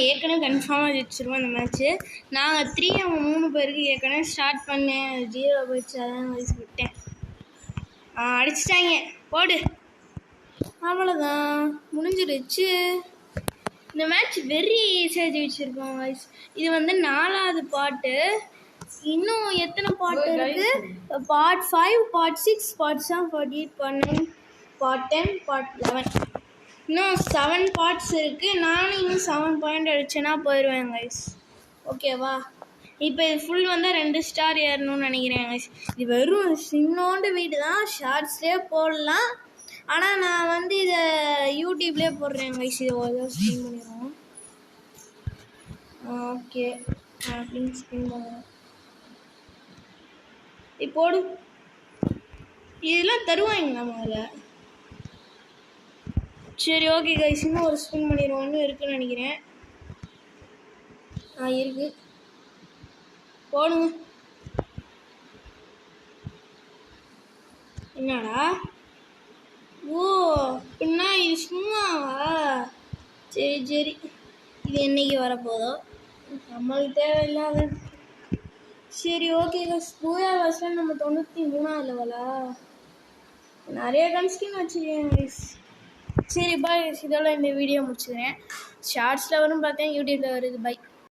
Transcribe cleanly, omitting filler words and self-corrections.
நான் ஏற்கனவே கன்ஃபார்மாக ஜெயிச்சிருவேன் இந்த மேட்ச்சு. நாங்கள் 3 அவங்க 3 பேருக்கு ஏற்கனவே ஸ்டார்ட் பண்ணேன். 0 போயிடுச்சு, அதான் வயசு விட்டேன். அடிச்சிட்டாங்க, போடு. அவ்வளோதான், முடிஞ்சிடுச்சு. இந்த மேட்ச் வெரி ஈஸியாக ஜெயிச்சிருக்கோம் வயசு. இது வந்து 4வது பாட்டு. இன்னும் எத்தனை பாட்டு இருக்குது? Part 5, part 6, part 7, part 8, part 9, part 10, part 11. இன்னும் 7 பார்ட்ஸ் இருக்குது. நானும் இன்னும் 7 பாயிண்ட் அடிச்சேன்னா போயிடுவேன் கைஸ். ஓகேவா? இப்போ இது ஃபுல் வந்தால் 2 ஸ்டார் ஏறணும்னு நினைக்கிறேன் கைஸ். இது வெறும் சின்னோண்டு வீடு தான், ஷார்ட்ஸ்லேயே போடலாம். ஆனால் நான் வந்து இதை யூடியூப்லேயே போடுறேன் கைஸ். இதை ஒரு ஸ்பின் பண்ணிடுவோம். ஓகே, அப்படின்னு ஸ்பின் பண்ணுறேன். இப்போடு இதெல்லாம் தருவாங்க முதல்ல. சரி, ஓகே கைஸ், இன்னும் ஒரு ஸ்பின் பண்ணிடுவோம்னு இருக்குன்னு நினைக்கிறேன். இருக்கு, போடுங்க. என்னடா? ஓ, அப்படின்னா இது சும்மாவா? சரி சரி, இது என்னைக்கு வரப்போதோ, நம்மளுக்கு தேவையில்லாத. சரி, ஓகே கைஸ், பூயா வாசல் நம்ம 93வது லெவலா? நிறைய கன்ஸ்கின் வச்சுருக்கேன் கைஸ். சரி பாய், இதோட இந்த வீடியோ முடிச்சுக்கிறேன். ஷார்ட்ஸில் வரும் பார்த்தேன், யூடியூப்பில் வருது. பை.